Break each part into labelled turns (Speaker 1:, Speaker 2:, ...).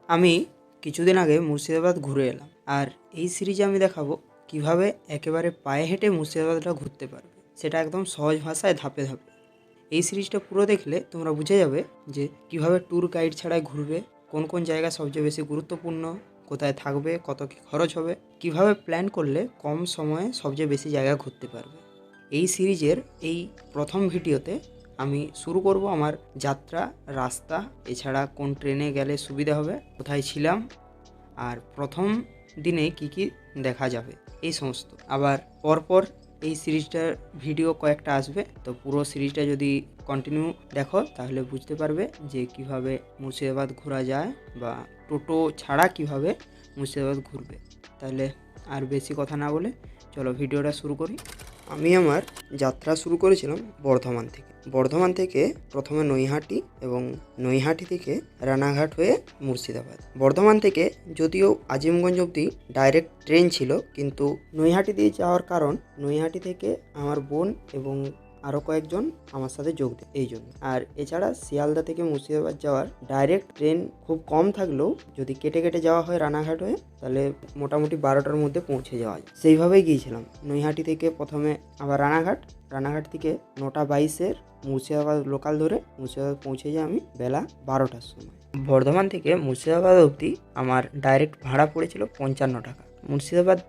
Speaker 1: আমি কিছুদিন আগে মুর্শিদাবাদ ঘুরে এলাম, আর এই সিরিজে আমি দেখাবো কিভাবে একেবারে পায়ে হেঁটে মুর্শিদাবাদটা ঘুরতে পারবে, সেটা একদম সহজ ভাষায় ধাপে ধাপে। এই সিরিজটা পুরো দেখলে তোমরা বুঝে যাবে যে কিভাবে ট্যুর গাইড ছাড়াই ঘুরবে, কোন কোন জায়গা সবচেয়ে বেশি গুরুত্বপূর্ণ, কোথায় থাকবে, কত কী খরচ হবে, কিভাবে প্ল্যান করলে কম সময়ে সবচেয়ে বেশি জায়গা ঘুরতে পারবে। এই সিরিজের এই প্রথম ভিডিওতে আমি শুরু করব আমার যাত্রা, রাস্তা, এছাড়া কোন ট্রেনে গেলে সুবিধা হবে, কোথায় ছিলাম, আর প্রথম দিনে কি কি দেখা যাবে, এই সমস্ত। আবার পরপর এই সিরিজটার ভিডিও কয়েকটা আসবে, তো পুরো সিরিজটা যদি কন্টিনিউ দেখো তাহলে বুঝতে পারবে যে কিভাবে মুর্শিদাবাদ ঘোরা যায় বা টোটো ছাড়া কিভাবে মুর্শিদাবাদ ঘুরবে। তাহলে আর বেশি কথা না বলে চলো ভিডিওটা শুরু করি। আমি আমার যাত্রা শুরু করেছিলাম বর্ধমান থেকে প্রথমে নৈহাটি, এবং নৈহাটি থেকে রানাঘাট হয়ে মুর্শিদাবাদ। বর্ধমান থেকে যদিও আজিমগঞ্জ অবধি ডাইরেক্ট ট্রেন ছিল, কিন্তু নৈহাটি দিয়ে যাওয়ার কারণ নৈহাটি থেকে আমার বোন এবং আরও কয়েকজন আমার সাথে যোগ দেয়, এই জন্য। আর এছাড়া শিয়ালদা থেকে মুর্শিদাবাদ যাওয়ার ডাইরেক্ট ট্রেন খুব কম থাকলেও যদি কেটে কেটে যাওয়া হয় রানাঘাট হয়ে, তাহলে মোটামুটি 12টার মধ্যে পৌঁছে যাওয়া যায়। সেইভাবেই গিয়েছিলাম। নৈহাটি থেকে প্রথমে আবার রানাঘাট থেকে 9:22 মুর্শিদাবাদ লোকাল ধরে মুর্শিদাবাদ পৌঁছে যাই আমি বেলা 12টার সময়। বর্ধমান থেকে মুর্শিদাবাদ অবধি আমার ডাইরেক্ট ভাড়া পড়েছিল 55 টাকা। মুর্শিদাবাদ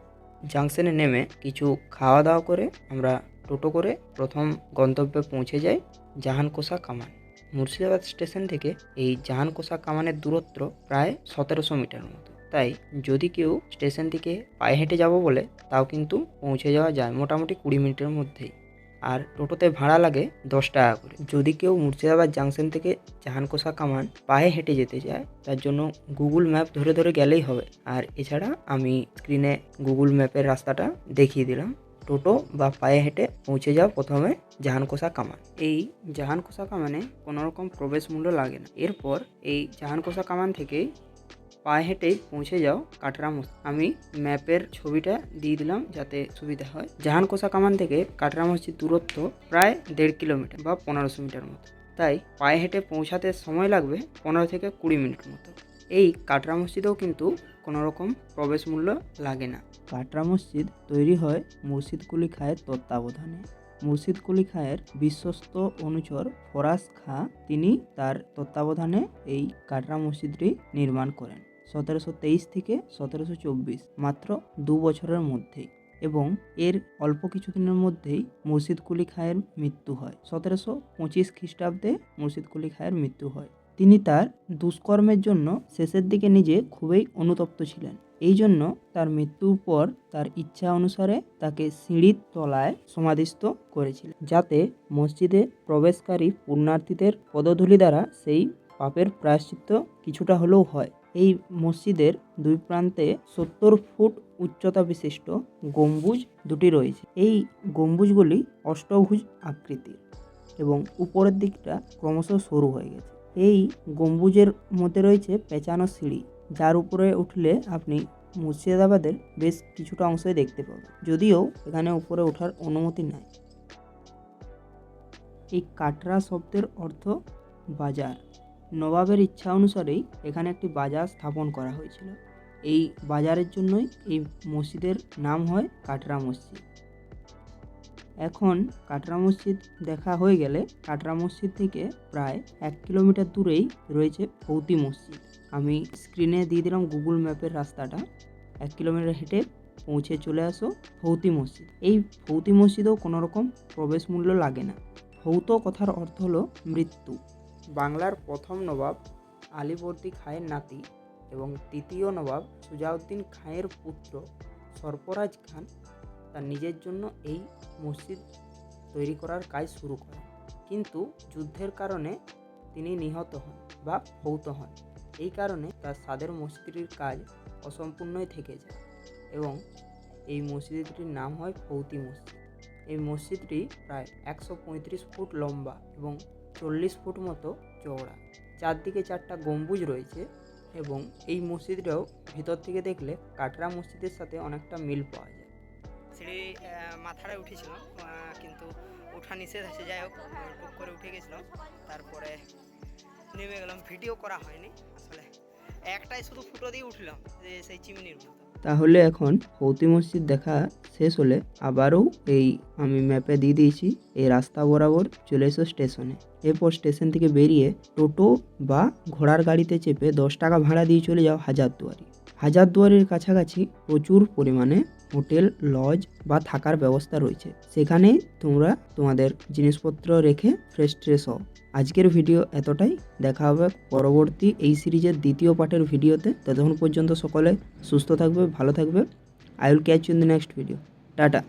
Speaker 1: জাংশনে নেমে কিছু খাওয়া দাওয়া করে আমরা টোটো করে প্রথম গন্তব্যে পৌঁছে যাই জাহানকোষা কামান। মুর্শিদাবাদ স্টেশন থেকে এই জাহানকোষা কামানের দূরত্ব প্রায় 1700 মিটার মতো। তাই যদি কেউ স্টেশন থেকে পায়ে হেঁটে যাব বলে, তাও কিন্তু পৌঁছে যাওয়া যায় মোটামুটি 20 মিনিটের মধ্যেই। আর টোটোতে ভাড়া লাগে 10 টাকা করে। যদি কেউ মুর্শিদাবাদ জাংশন থেকে জাহানকোষা কামান পায়ে হেঁটে যেতে চায়, তার জন্য গুগল ম্যাপ ধরে ধরে গেলেই হবে। আর এছাড়া আমি স্ক্রিনে গুগল ম্যাপের রাস্তাটা দেখিয়ে দিলাম। টোটো বা পায়ে হেঁটে পৌঁছে যাও প্রথমে জাহানকোষা কামান। এই জাহানকোষা কামানে কোনোরকম প্রবেশ মূল্য লাগে না। এরপর এই জাহানকোষা কামান থেকেই পায়ে হেঁটেই পৌঁছে যাও কাটরা মসজিদ। আমি ম্যাপের ছবিটা দিয়ে দিলাম যাতে সুবিধা হয়। জাহানকোষা কামান থেকে কাটরা মসজিদ দূরত্ব প্রায় 1.5 কিলোমিটার বা 1500 মিটার মতো। তাই পায়ে হেঁটে পৌঁছাতে সময় লাগবে 15 থেকে 20 মিনিট মতো। এই কাটরা মসজিদেও কিন্তু কোনো রকম প্রবেশ মূল্য লাগে না। কাটরা মসজিদ তৈরি হয় মুর্শিদ কুলি খাঁয়ের তত্ত্বাবধানে। মুর্শিদ কুলি খাঁয়ের বিশ্বস্ত অনুচর ফরাজ খাঁ, তিনি তার তত্ত্বাবধানে এই কাটরা মসজিদটি নির্মাণ করেন 1723 থেকে 1724, মাত্র 2 বছরের মধ্যেই। এবং এর অল্প কিছুদিনের মধ্যেই মুর্শিদ কুলি খাঁয়ের মৃত্যু হয়। 1725 খ্রিস্টাব্দে মুর্শিদ কুলি খাঁয়ের মৃত্যু হয়। তিনি তার দুষ্কর্মের জন্য শেষের দিকে নিজে খুবই অনুতপ্ত ছিলেন। এই জন্য তার মৃত্যুর পর তার ইচ্ছা অনুসারে তাকে সিঁড়ির তলায় সমাধিস্থ করেছিলেন, যাতে মসজিদে প্রবেশকারী পুণ্যার্থীদের পদধূলি দ্বারা সেই পাপের প্রায়শ্চিত্ত কিছুটা হলেও হয়। এই মসজিদের দুই প্রান্তে 70 ফুট উচ্চতা বিশিষ্ট গম্বুজ দুটি রয়েছে। এই গম্বুজগুলি অষ্টভুজ আকৃতির এবং উপরের দিকটা ক্রমশ সরু হয়ে গেছে। এই গম্বুজের মধ্যে রয়েছে পেঁচানো সিঁড়ি, যার উপরে উঠলে আপনি মুর্শিদাবাদের বেশ কিছুটা অংশই দেখতে পাবেন, যদিও এখানে উপরে ওঠার অনুমতি নাই। এই কাটরা শব্দের অর্থ বাজার। নবাবের ইচ্ছা অনুসারেই এখানে একটি বাজার স্থাপন করা হয়েছিল। এই বাজারের জন্যই এই মসজিদের নাম হয় কাটরা মসজিদ। এখন কাটরা মসজিদ দেখা হয়ে গেলে কাটরা মসজিদ থেকে প্রায় 1 কিলোমিটার দূরেই রয়েছে ফৌতি মসজিদ। আমি স্ক্রিনে দিয়ে দিলাম গুগল ম্যাপের রাস্তাটা। 1 কিলোমিটার হেঁটে পৌঁছে চলে আসো ফৌতি মসজিদ। এই ফৌতি মসজিদেও কোনো রকম প্রবেশ মূল্য লাগে না। ফৌত কথার অর্থ হলো মৃত্যু। বাংলার প্রথম নবাব আলীবর্দী খাঁয়ের নাতি এবং তৃতীয় নবাব সুজাউদ্দিন খাঁয়ের পুত্র সরফরাজ খান তার নিজের জন্য এই মসজিদ তৈরি করার কাজ শুরু করেন, কিন্তু যুদ্ধের কারণে তিনি নিহত হন বা ফৌত হন। এই কারণে তার সাদের মসজিদটির কাজ অসম্পূর্ণই থেকে যায় এবং এই মসজিদটির নাম হয় ফৌতি মসজিদ। এই মসজিদটি প্রায় 135 ফুট লম্বা এবং 40 ফুট মতো চওড়া। চারদিকে 4টা গম্বুজ রয়েছে এবং এই মসজিদটাও ভিতর থেকে দেখলে কাটরা মসজিদের সাথে অনেকটা মিল পাওয়া যায়। সিঁড়ি মাথায় উঠেছিলাম, কিন্তু ওঠা নিষেধ আছে, যাই হোক টুক করে উঠে গেছিলাম। তারপরে নেমে গেলাম। ভিডিও করা হয়নি আসলে, একটাই শুধু ফুটো দিয়ে উঠলাম সেই চিমনির মতো। তাহলে এখন হৌতি মসজিদ দেখা শেষ হলে আবারও এই আমি ম্যাপে দিয়ে দিয়েছি এই রাস্তা বরাবর চলে এসো স্টেশনে। এরপর স্টেশন থেকে বেরিয়ে টোটো বা ঘোড়ার গাড়িতে চেপে 10 টাকা ভাড়া দিয়ে চলে যাও হাজারদুয়ারি। হাজারদুয়ারির কাছাকাছি প্রচুর পরিমাণে হোটেল, লজ বা থাকার ব্যবস্থা রয়েছে। সেখানে তোমরা তোমাদের জিনিসপত্র রেখে ফ্রেশ হও। আজকের ভিডিও এতটাই। দেখা হবে পরবর্তী এই সিরিজের দ্বিতীয় পার্টের ভিডিওতে। ততক্ষণ পর্যন্ত সকলে সুস্থ থাকবে, ভালো থাকবে। I will catch you in the next video. Tata.